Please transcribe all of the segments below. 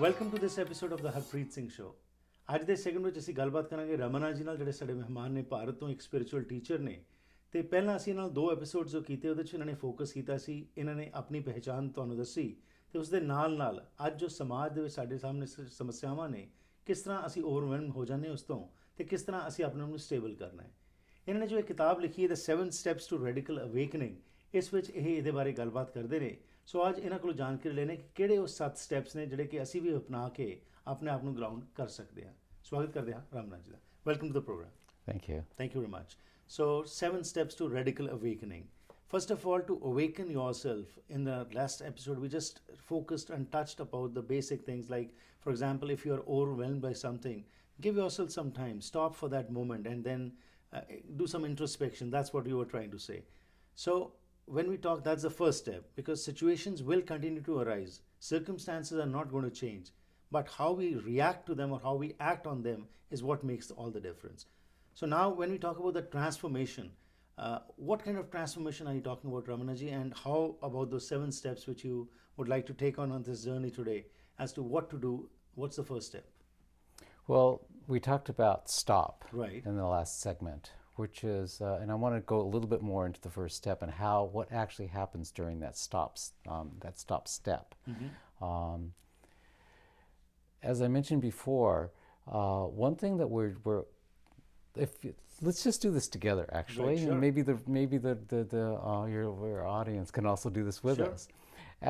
Welcome to this episode of the Harpreet Singh show. ਅੱਜ ਦੇ segment ਵਿੱਚ ਅਸੀਂ ਗੱਲਬਾਤ ਕਰਾਂਗੇ ਰਮਨਾ ਜੀ ਨਾਲ, ਜਿਹੜੇ ਸਾਡੇ ਮਹਿਮਾਨ ਨੇ, ਭਾਰਤ ਤੋਂ ਇੱਕ ਸਪਿਰਿਚੁਅਲ ਟੀਚਰ ਨੇ। ਤੇ ਪਹਿਲਾਂ ਅਸੀਂ ਇਹਨਾਂ ਨਾਲ 2 ਐਪੀਸੋਡ ਜੋ ਕੀਤੇ ਉਹਦੇ 'ਚ ਇਹਨਾਂ ਨੇ ਫੋਕਸ ਕੀਤਾ ਸੀ, ਇਹਨਾਂ ਨੇ ਆਪਣੀ ਪਹਿਚਾਣ ਤੁਹਾਨੂੰ ਦੱਸੀ, ਤੇ ਉਸ ਦੇ ਨਾਲ ਨਾਲ ਅੱਜ ਜੋ ਸਮਾਜ ਦੇ ਵਿੱਚ ਸਾਡੇ ਸਾਹਮਣੇ ਸਮੱਸਿਆਵਾਂ ਨੇ, ਕਿਸ ਤਰ੍ਹਾਂ ਅਸੀਂ ਓਵਰਵੈਲਮ ਹੋ ਜਾਂਦੇ ਉਸ ਤੋਂ, ਤੇ ਕਿਸ ਤਰ੍ਹਾਂ ਅਸੀਂ ਆਪਣੇ ਆਪ ਨੂੰ ਸਟੇਬਲ ਕਰਨਾ ਹੈ। ਇਹਨਾਂ ਨੇ ਜੋ ਇਹ ਕਿਤਾਬ ਲਿਖੀ ਹੈ ਦ 7 ਸਟੈਪਸ ਟੂ ਰੈਡੀਕਲ ਅਵੇਕਨਿੰਗ, ਇਸ ਵਿੱਚ ਇਹ ਇਹਦੇ ਬਾਰੇ ਗੱਲਬਾਤ ਕਰਦੇ ਨੇ। ਸੋ ਅੱਜ ਇਹਨਾਂ ਕੋਲੋਂ ਜਾਣਕਾਰੀ ਲੈਣੇ ਕਿ ਕਿਹੜੇ ਉਹ 7 ਸਟੈਪਸ ਨੇ ਜਿਹੜੇ ਕਿ ਅਸੀਂ ਵੀ ਅਪਣਾ ਕੇ ਆਪਣੇ ਆਪ ਨੂੰ ਗਰਾਊਂਡ ਕਰ ਸਕਦੇ ਹਾਂ। ਸਵਾਗਤ ਕਰਦੇ ਹਾਂ ਰਾਮਨਾ ਜੀ ਦਾ। Welcome to the programme. Thank you. Thank you very much. So 7 steps to radical awakening. First of all, to awaken yourself, in the last episode we just focused and touched about the basic things, like for example, if you are overwhelmed by something, give yourself some time, stop for that moment, and then do some introspection. That's what you were trying to say. So when we talk, that's the first step, because situations will continue to arise, circumstances are not going to change, but how we react to them or how we act on them is what makes all the difference. So now when we talk about the transformation, what kind of transformation are you talking about, Ramana ji, and how about those 7 steps which you would like to take on this journey today as to what to do? What's the first step? Well, we talked about stop Right. in the last segment, which is, and I want to go a little bit more into the first step and what actually happens during that stop step. Mm-hmm. As I mentioned before, one thing that let's just do this together, actually, Right, sure. and maybe your audience can also do this with Sure. us.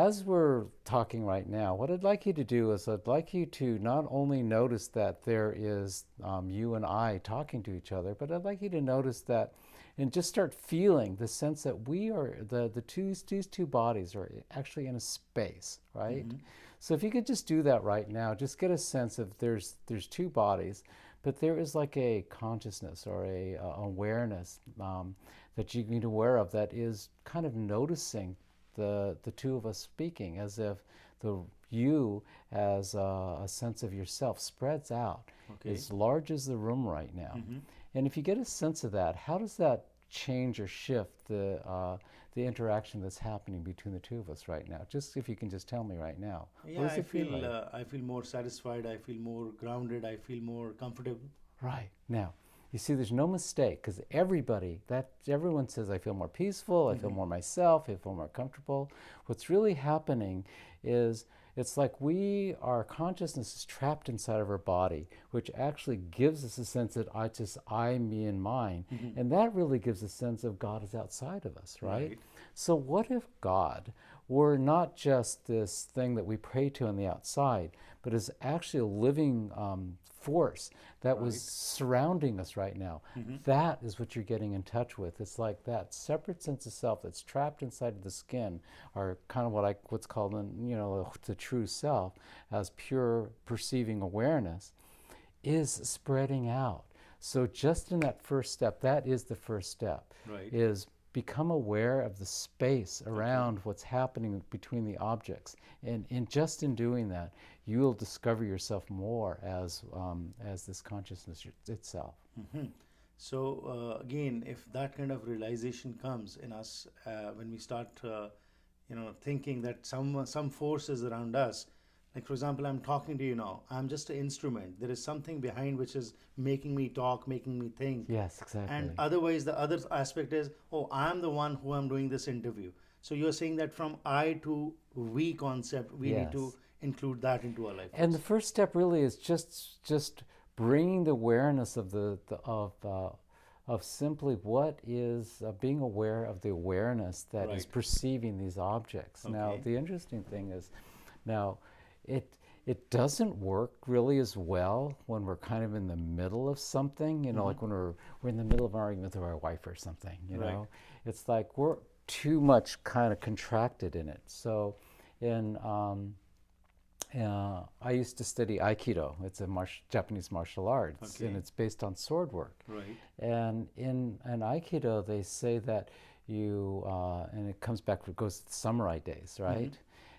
As we're talking right now, what I'd like you to do is I'd like you to not only notice that there is you and I talking to each other, but I'd like you to notice that and just start feeling the sense that we are these two bodies are actually in a space, right? Mm-hmm. So if you could just do that right now, just get a sense of there's 2 bodies, but there is like a consciousness or a awareness that you need aware of that is kind of noticing the 2 of us speaking, as if you as a sense of yourself spreads out, Okay. as large as the room right now. Mm-hmm. And if you get a sense of that, how does that change or shift the interaction that's happening between the 2 of us right now? Just if you can just tell me right now. Yeah, what does it feel like? I feel more satisfied. I feel more grounded. I feel more comfortable. Right. Now, you see, there's no mistake, because everyone says, I feel more peaceful, I feel more myself, I feel more comfortable. What's really happening is it's like our consciousness is trapped inside of our body, which actually gives us a sense that I, me, and mine. Mm-hmm. And that really gives a sense of God is outside of us, right? So what if God were not just this thing that we pray to on the outside, but is actually a living force that was surrounding us right now? Mm-hmm. That is what you're getting in touch with. It's like that separate sense of self that's trapped inside of the skin, or kind of what's called, the true self, as pure perceiving awareness, is spreading out. So just in that first step, that is the first step, Right. is become aware of the space around what's happening between the objects. And just in doing that, you will discover yourself more as this consciousness itself. Mm-hmm. So again, if that kind of realization comes in us, when we start thinking that some force is around us, like for example, I'm talking to you now, I'm just an instrument, there is something behind which is making me talk, making me think. Yes, exactly. And otherwise the other aspect is, I'm the one who am doing this interview. So you're saying that from I to we concept, we need to include that into our life. And the first step really is just bringing the awareness of simply what is being aware of the awareness that is perceiving these objects. Okay. Now, the interesting thing is, now it doesn't work really as well when we're kind of in the middle of something, you know, like when we're in the middle of an argument with our wife or something, you know. It's like we're too much kind of contracted in it. So I used to study Aikido. It's a Japanese martial arts, and it's based on sword work. Right. And in Aikido, they say that you, and it comes back, it goes to the samurai days, right?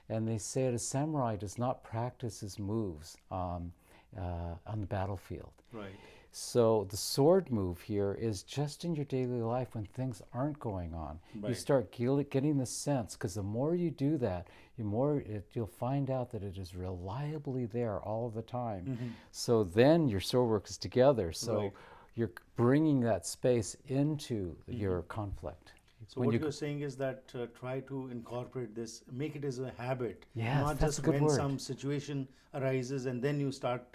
And they say that a samurai does not practice his moves on the battlefield. Right. So the sword move here is just in your daily life when things aren't going on. You Right. start getting the sense, because the more you do that, you'll find out that it is reliably there all of the time. So then your sword works together. So Right. you're bringing that space into your conflict. So what you're saying is that try to incorporate this, make it as a habit, Yes, not that's a just good when word. some situation arises and then you start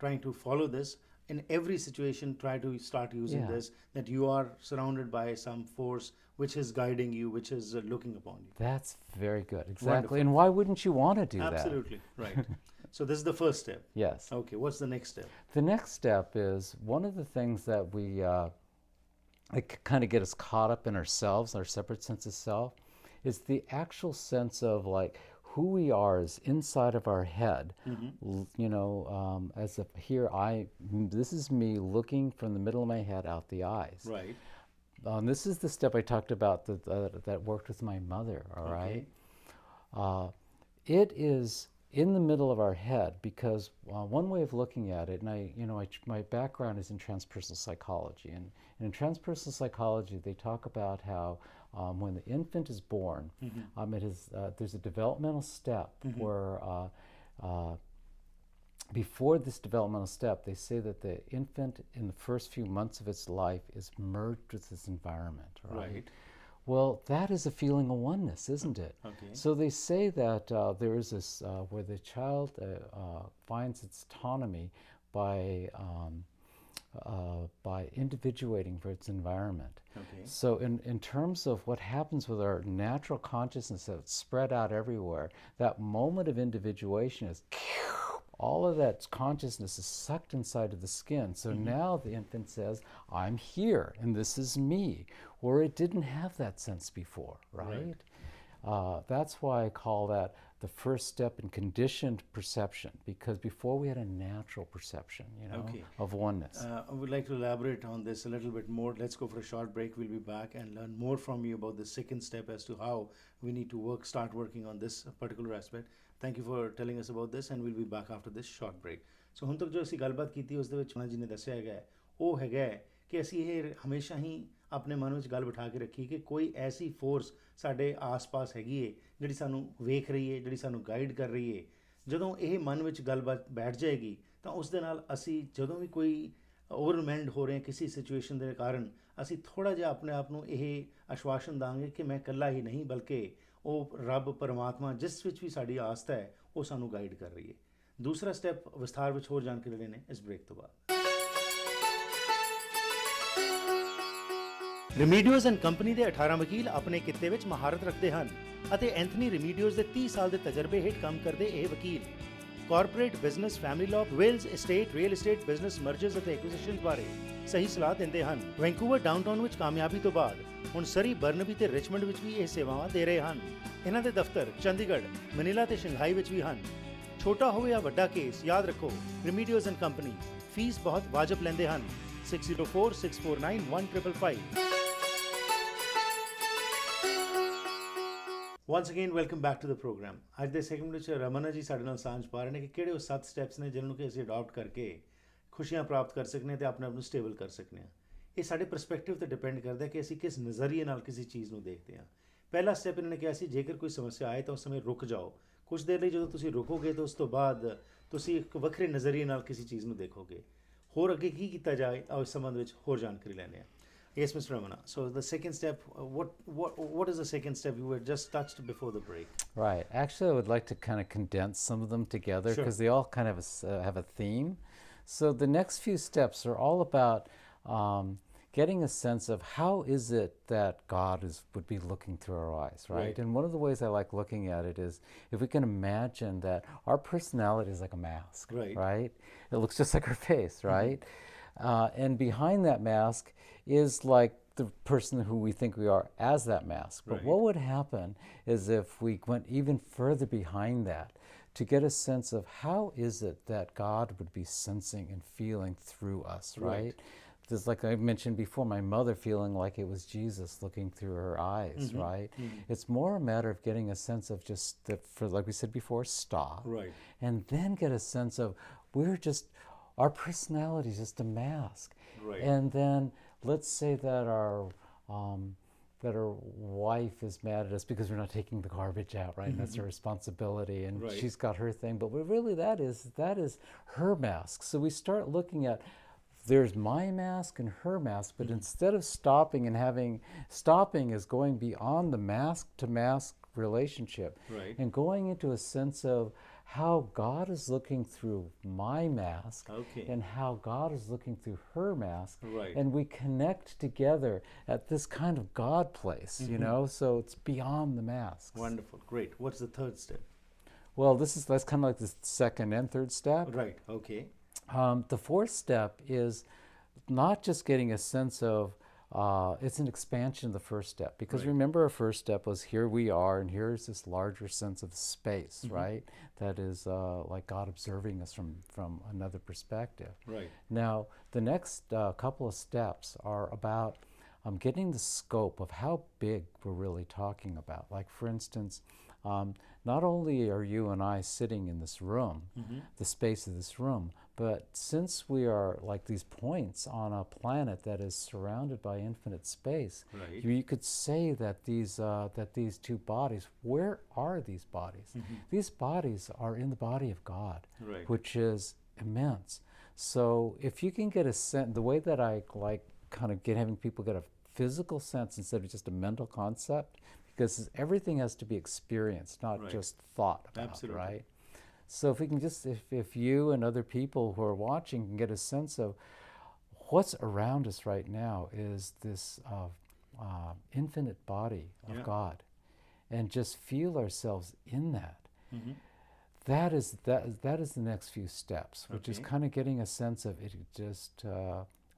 trying to follow this. In every situation, try to start using Yeah. this, that you are surrounded by some force which is guiding you, which is looking upon you. That's very good. Exactly. Wonderful. And why wouldn't you want to do that? Absolutely, right. So this is the first step. Yes. Okay, what's the next step? The next step is one of the things that we kind of get us caught up in ourselves, our separate sense of self, is the actual sense of like who we are is inside of our head. As if here this is me looking from the middle of my head out the eyes. Right. This is the step I talked about that worked with my mother. All right. It is in the middle of our head because one way of looking at it, and my background is in transpersonal psychology, and in transpersonal psychology they talk about how when the infant is born, there's a developmental step where before this developmental step, they say that the infant in the first few months of its life is merged with its environment. Right. Well, that is a feeling of oneness, isn't it? Okay. So they say that there is this where the child finds its autonomy by individuating for its environment. Okay. So in terms of what happens with our natural consciousness that's spread out everywhere, that moment of individuation is all of that consciousness is sucked inside of the skin. So now the infant says, I'm here and this is me, where it didn't have that sense before, right? That's why I call that the first step in conditioned perception, because before we had a natural perception, of oneness. I would like to elaborate on this a little bit more. Let's go for a short break. We'll be back and learn more from you about the second step as to how we need to start working on this particular aspect. Thank you for telling us about this, and we'll be back after this short break. So ਹੁਣ ਤੱਕ ਜੋ ਅਸੀਂ ਗੱਲਬਾਤ ਕੀਤੀ ਉਸ ਦੇ ਵਿੱਚ ਜੀ ਨੇ ਦੱਸਿਆ ਹੈਗਾ ਉਹ ਹੈਗਾ ਕਿ ਅਸੀਂ ਇਹ ਹਮੇਸ਼ਾ ਹੀ ਆਪਣੇ ਮਨ ਵਿੱਚ ਗੱਲ ਬਿਠਾ ਕੇ ਰੱਖੀ ਕਿ ਕੋਈ ਐਸੀ ਫੋਰਸ ਸਾਡੇ ਆਸ-ਪਾਸ ਹੈਗੀ ਏ ਜਿਹੜੀ ਸਾਨੂੰ ਵੇਖ ਰਹੀ ਏ, ਜਿਹੜੀ ਸਾਨੂੰ ਗਾਈਡ ਕਰ ਰਹੀ ਏ। ਜਦੋਂ ਇਹ ਮਨ ਵਿੱਚ ਗੱਲਬਾਤ ਬੈਠ ਜਾਏਗੀ ਤਾਂ ਉਸ ਦੇ ਨਾਲ ਅਸੀਂ ਜਦੋਂ ਵੀ ਕੋਈ ਓਵਰਵੈਲਮਡ ਹੋ ਰਹੇ ਹਾਂ ਕਿਸੇ ਸਿਚੁਏਸ਼ਨ ਦੇ ਕਾਰਨ, ਅਸੀਂ ਥੋੜ੍ਹਾ ਜਿਹਾ ਆਪਣੇ ਆਪ ਨੂੰ ਇਹ ਆਸ਼ਵਾਸਨ ਦਾਂਗੇ ਕਿ ਮੈਂ ਇਕੱਲਾ ਹੀ ਨਹੀਂ ਬਲਕਿ ਉਹ ਰੱਬ ਪਰਮਾਤਮਾ ਜਿਸ ਵਿੱਚ ਵੀ ਸਾਡੀ ਆਸਥਾ ਹੈ ਉਹ ਸਾਨੂੰ ਗਾਈਡ ਕਰ ਰਹੀ ਹੈ। ਦੂਸਰਾ ਸਟੈਪ ਵਿਸਥਾਰ ਵਿੱਚ ਹੋਰ ਜਾਣਕਾਰੀ ਲੈਣੇ ਇਸ ਬ੍ਰੇਕ ਤੋਂ ਬਾਅਦ। ਰੈਮੀਡੀਓਜ਼ ਐਂਡ ਕੰਪਨੀ ਦੇ 18 ਵਕੀਲ ਆਪਣੇ ਕਿੱਤੇ ਵਿੱਚ ਮਹਾਰਤ ਰੱਖਦੇ ਹਨ ਅਤੇ ਐਂਥਨੀ ਰੈਮੀਡੀਓਜ਼ ਦੇ 30 ਸਾਲ ਦੇ ਤਜਰਬੇ ਹੇਠ ਕੰਮ ਕਰਦੇ ਇਹ ਵਕੀਲ corporate business, family law, wills, estate, real estate, business mergers ਅਤੇ ਐਕੁਜ਼ੀਸ਼ਨਸ ਬਾਰੇ ਸਹੀ ਸਲਾਹ ਦਿੰਦੇ ਹਨ। ਵੈਂਕੂਵਰ ਡਾਊਨਟਾਊਨ ਵਿੱਚ ਕਾਮਯਾਬੀ ਤੋਂ ਬਾਅਦ ਹੁਣ ਸਰੀ, ਬਰਨਬੀ ਤੇ ਰਿਚਮੰਡ ਵਿੱਚ ਵੀ ਇਹ ਸੇਵਾਵਾਂ ਦੇ ਰਹੇ ਹਨ। ਇਹਨਾਂ ਦੇ ਦਫ਼ਤਰ ਚੰਡੀਗੜ੍ਹ, ਮਨੀਲਾ ਤੇ ਸ਼ੰਘਾਈ ਵਿੱਚ ਵੀ ਹਨ। ਛੋਟਾ ਹੋਵੇ ਜਾਂ ਵੱਡਾ ਕੇਸ, ਯਾਦ ਰੱਖੋ ਰੈਮੀਡੀਓਜ਼ ਐਂਡ ਕੰਪਨੀ ਫੀਸ ਬਹੁਤ ਵਾਜਬ ਲੈਂਦੇ ਹਨ। 6046491555। Once again, welcome back to the program. ਅੱਜ ਦੇ ਸੈਗਮੈਂਟ ਵਿੱਚ ਰਮਨਾ ਜੀ ਸਾਡੇ ਨਾਲ ਸਾਂਝ ਪਾ ਰਹੇ ਨੇ ਕਿ ਕਿਹੜੇ ਉਹ 7 ਸਟੈਪਸ ਨੇ ਜਿਨ੍ਹਾਂ ਨੂੰ ਕਿ ਅਸੀਂ ਅਡਾਪਟ ਕਰਕੇ ਖੁਸ਼ੀਆਂ ਪ੍ਰਾਪਤ ਕਰ ਸਕਨੇ ਤੇ ਆਪਣੇ ਆਪ ਨੂੰ ਸਟੇਬਲ ਕਰ ਸਕਨੇ ਆ। ਇਹ ਸਾਡੇ ਪਰਸਪੈਕਟਿਵ ਤੇ ਡਿਪੈਂਡ ਕਰਦਾ ਕਿ ਅਸੀਂ ਕਿਸ ਨਜ਼ਰੀਏ ਨਾਲ ਕਿਸੇ ਚੀਜ਼ ਨੂੰ ਦੇਖਦੇ ਹਾਂ। ਪਹਿਲਾ ਸਟੈਪ ਇਹਨਾਂ ਨੇ ਕਿਹਾ ਸੀ ਜੇਕਰ ਕੋਈ ਸਮੱਸਿਆ ਆਏ ਤਾਂ ਉਸ ਸਮੇਂ ਰੁਕ ਜਾਓ। ਕੁਝ ਦੇਰ ਲਈ ਜਦੋਂ ਤੁਸੀਂ ਰੁਕੋਗੇ ਤਾਂ ਉਸ ਤੋਂ ਬਾਅਦ ਤੁਸੀਂ ਇੱਕ ਵੱਖਰੇ ਨਜ਼ਰੀਏ ਨਾਲ ਕਿਸੇ ਚੀਜ਼ ਨੂੰ ਦੇਖੋਗੇ। ਹੋਰ ਅੱਗੇ ਕੀ ਕੀਤਾ ਜਾਏ ਆਓ ਇਸ ਸੰਬੰਧ ਵਿੱਚ ਹੋਰ ਜਾਣਕਾਰੀ ਲੈਂਦੇ ਹਾਂ। Yes, Mr. Ramana. So the second step, what is the second step? You were just touched before the break. Right. Actually, I would like to kind of condense some of them together because Sure. they all kind of have a theme. So the next few steps are all about getting a sense of how is it that God would be looking through our eyes, right? And one of the ways I like looking at it is if we can imagine that our personality is like a mask, right? It looks just like our face, right? And behind that mask is like the person who we think we are as that mask. But what would happen is if we went even further behind that to get a sense of how is it that God would be sensing and feeling through us, right? there's, like I mentioned before, my mother feeling like it was Jesus looking through her eyes, right? It's more a matter of getting a sense of just, for like we said before, stop. Right. And then get a sense of we're just, our personality is just a mask. Right. And then let's say that that our wife is mad at us because we're not taking the garbage out, right? And that's her responsibility, and Right. she's got her thing. But really, that is her mask. So we start looking at, there's my mask and her mask, but instead of stopping is going beyond the mask to mask relationship, Right. and going into a sense of how God is looking through my mask, Okay. and how God is looking through her mask, Right. and we connect together at this kind of God place, you know. So it's beyond the masks. Wonderful. Great. What's the third step? Well, that's kind of like the second and third step. Right. Okay. The fourth step is not just getting a sense of, it's an expansion of the first step. Because Right. remember, our first step was here we are, and here's this larger sense of space, right? That is like God observing us from another perspective. Right. Now, the next couple of steps are about getting the scope of how big we're really talking about. Like, for instance, not only are you and I sitting in this room, the space of this room, but since we are like these points on a planet that is surrounded by infinite space, Right. you could say that these two bodies, where are these bodies? These bodies are in the body of God, Right. which is immense. So if you can get a sense, the way that I like kind of having people get a physical sense instead of just a mental concept, because everything has to be experienced, not Right. just thought about, Absolutely. right? So if we can just, if you and other people who are watching can get a sense of what's around us right now is this infinite body of Yeah. God, and just feel ourselves in that. Mm-hmm. That is the next few steps, which is Okay. kind of getting a sense of it. Just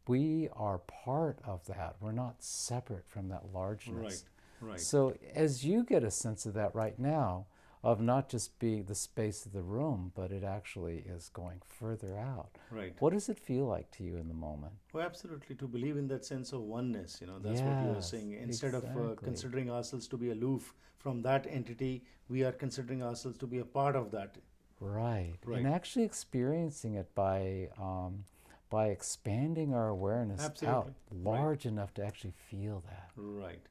we are part of that. We're not separate from that largeness. Right. Right. So as you get a sense of that right now, of not just being the space of the room, but it actually is going further out. Right. What does it feel like to you in the moment? Oh, absolutely. To believe in that sense of oneness, that's what you were Yes, saying. Instead of exactly. considering ourselves to be aloof from that entity, we are considering ourselves to be a part of that. Right. Right. And actually experiencing it by expanding our awareness out Absolutely. large enough to actually feel that. Right.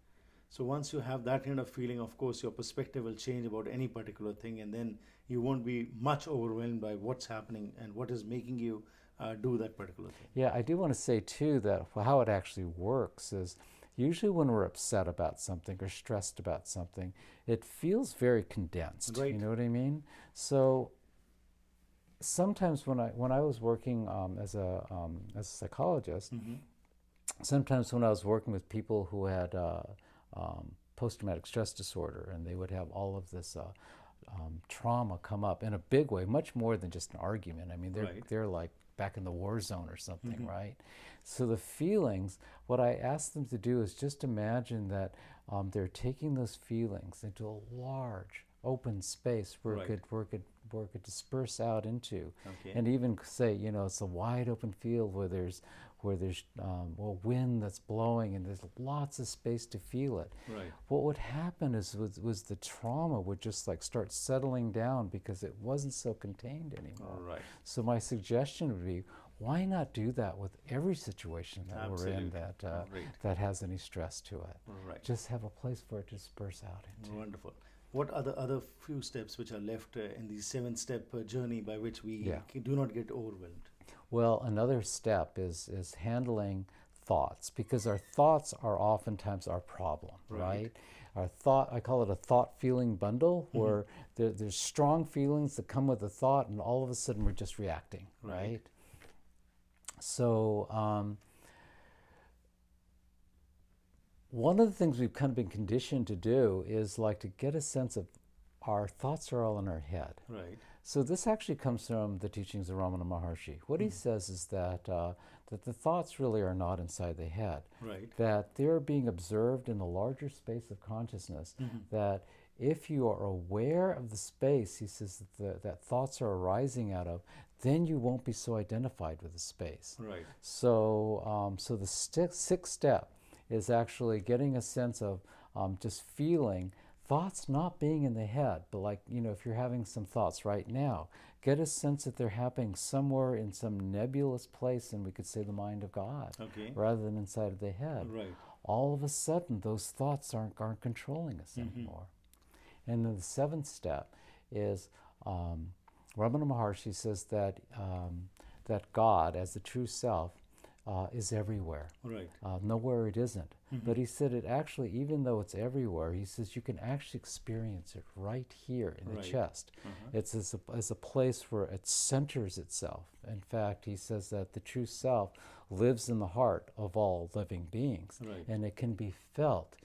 So once you have that kind of feeling, of course, your perspective will change about any particular thing, and then you won't be much overwhelmed by what's happening and what is making you do that particular thing. Yeah, I do want to say too that how it actually works is usually when we're upset about something or stressed about something, it feels very condensed. Right. You know what I mean? So sometimes when I was working as a psychologist, sometimes when I was working with people who had post-traumatic stress disorder, and they would have all of this trauma come up in a big way, much more than just an argument. I mean, Right. they're like back in the war zone or something, right? So the feelings, what I ask them to do is just imagine that they're taking those feelings into a large open space where Right. it could disperse out into, Okay. and even say, it's a wide open field where there's wind that's blowing, and there's lots of space to feel it. Right. What would happen was the trauma would just like start settling down because it wasn't so contained anymore. Right. So my suggestion would be, why not do that with every situation that we're in Absolutely. Great. that has any stress to it? Right. Just have a place for it to disperse out into. Wonderful. What are the other few steps which are left in the 7-step journey by which we Yeah. do not get overwhelmed? Well, another step is handling thoughts, because our thoughts are oftentimes our problem, right? Our thought, I call it a thought-feeling bundle, where there's strong feelings that come with a thought, and all of a sudden we're just reacting, right? So one of the things we've kind of been conditioned to do is like to get a sense of our thoughts are all in our head. Right. So this actually comes from the teachings of Ramana Maharshi. What he says is that that the thoughts really are not inside the head. Right. That they're being observed in a larger space of consciousness. That if you are aware of the space, he says, that thoughts are arising out of, then you won't be so identified with the space. Right. So, so the sixth step is actually getting a sense of just feeling thoughts not being in the head, but like, if you're having some thoughts right now, get a sense that they're happening somewhere in some nebulous place, and we could say the mind of God, Okay. rather than inside of the head. Right. All of a sudden, those thoughts aren't controlling us anymore. And then the seventh step is Ramana Maharshi says that that God, as the true self, is everywhere. Right. Nowhere it isn't. But he said it actually, even though it's everywhere, he says you can actually experience it right here in the Right. chest. It's as a place where it centers itself. In fact, he says that the true self lives in the heart of all living beings. Right. And it can be felt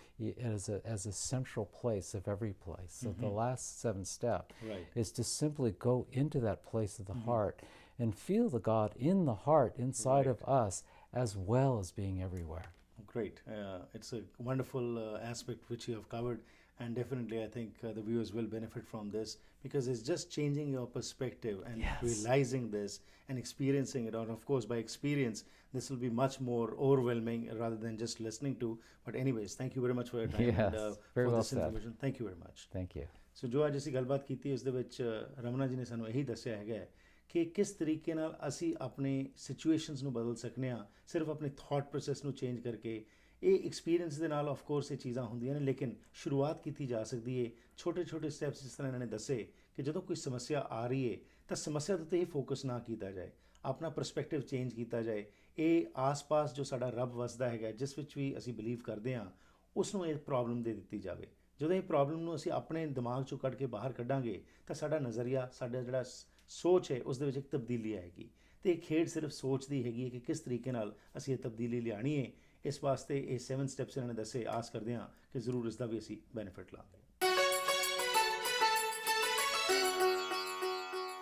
as a central place of every place. So the last seventh step Right. is to simply go into that place of the heart and feel the God in the heart, inside of us, as well as being everywhere. Great. It's a wonderful aspect which you have covered, and definitely I think the viewers will benefit from this, because it's just changing your perspective and Yes. realizing this and experiencing it. And of course, by experience, this will be much more overwhelming rather than just listening to. But anyways, thank you very much for your time Yes, and very for well this said. information. Thank you very much. Thank you. ਸੋ ਜੋ ਅੱਜ ਅਸੀਂ ਗੱਲਬਾਤ ਕੀਤੀ ਉਸ ਦੇ ਵਿੱਚ ਰਮਨਾ ਜੀ ਨੇ ਸਾਨੂੰ ਇਹੀ ਦੱਸਿਆ ਹੈਗਾ ਕਿ ਕਿਸ ਤਰੀਕੇ ਨਾਲ ਅਸੀਂ ਆਪਣੇ ਸਿਚੁਏਸ਼ਨਸ ਨੂੰ ਬਦਲ ਸਕਨੇ ਆ ਸਿਰਫ ਆਪਣੇ ਥਾਟ ਪ੍ਰੋਸੈਸ ਨੂੰ ਚੇਂਜ ਕਰਕੇ। ਇਹ ਐਕਸਪੀਰੀਅੰਸ ਦੇ ਨਾਲ ਆਫ ਕੋਰਸ ਇਹ ਚੀਜ਼ਾਂ ਹੁੰਦੀਆਂ ਨੇ, ਲੇਕਿਨ ਸ਼ੁਰੂਆਤ ਕੀਤੀ ਜਾ ਸਕਦੀ ਹੈ ਛੋਟੇ ਛੋਟੇ ਸਟੈਪਸ, ਜਿਸ ਤਰ੍ਹਾਂ ਇਹਨਾਂ ਨੇ ਦੱਸੇ ਕਿ ਜਦੋਂ ਕੋਈ ਸਮੱਸਿਆ ਆ ਰਹੀ ਹੈ ਤਾਂ ਸਮੱਸਿਆ ਦੇ ਉੱਤੇ ਹੀ ਫੋਕਸ ਨਾ ਕੀਤਾ ਜਾਏ, ਆਪਣਾ ਪਰਸਪੈਕਟਿਵ ਚੇਂਜ ਕੀਤਾ ਜਾਏ। ਇਹ ਆਸ-ਪਾਸ ਜੋ ਸਾਡਾ ਰੱਬ ਵਸਦਾ ਹੈਗਾ, ਜਿਸ ਵਿੱਚ ਵੀ ਅਸੀਂ ਬਿਲੀਵ ਕਰਦੇ ਹਾਂ, ਉਸ ਨੂੰ ਇਹ ਪ੍ਰੋਬਲਮ ਦੇ ਦਿੱਤੀ ਜਾਵੇ। ਜਦੋਂ ਇਹ ਪ੍ਰੋਬਲਮ ਨੂੰ ਅਸੀਂ ਆਪਣੇ ਦਿਮਾਗ 'ਚੋਂ ਕੱਢ ਕੇ ਬਾਹਰ ਕੱਢਾਂਗੇ ਤਾਂ ਸਾਡਾ ਨਜ਼ਰੀਆ, ਸਾਡਾ ਜਿਹੜਾ ਸੋਚ ਹੈ, ਉਸ ਦੇ ਵਿੱਚ ਇੱਕ ਤਬਦੀਲੀ ਆਏਗੀ। ਅਤੇ ਇਹ ਖੇਡ ਸਿਰਫ ਸੋਚ ਦੀ ਹੈਗੀ ਹੈ ਕਿ ਕਿਸ ਤਰੀਕੇ ਨਾਲ ਅਸੀਂ ਇਹ ਤਬਦੀਲੀ ਲਿਆਉਣੀ ਹੈ। ਇਸ ਵਾਸਤੇ ਇਹ 7 ਸਟੈਪਸ ਇਹਨਾਂ ਨੇ ਦੱਸੇ, ਆਸ ਕਰਦੇ ਹਾਂ ਕਿ ਜ਼ਰੂਰ ਇਸ ਦਾ ਵੀ ਅਸੀਂ ਬੈਨੀਫਿਟ ਲਾਂਗੇ।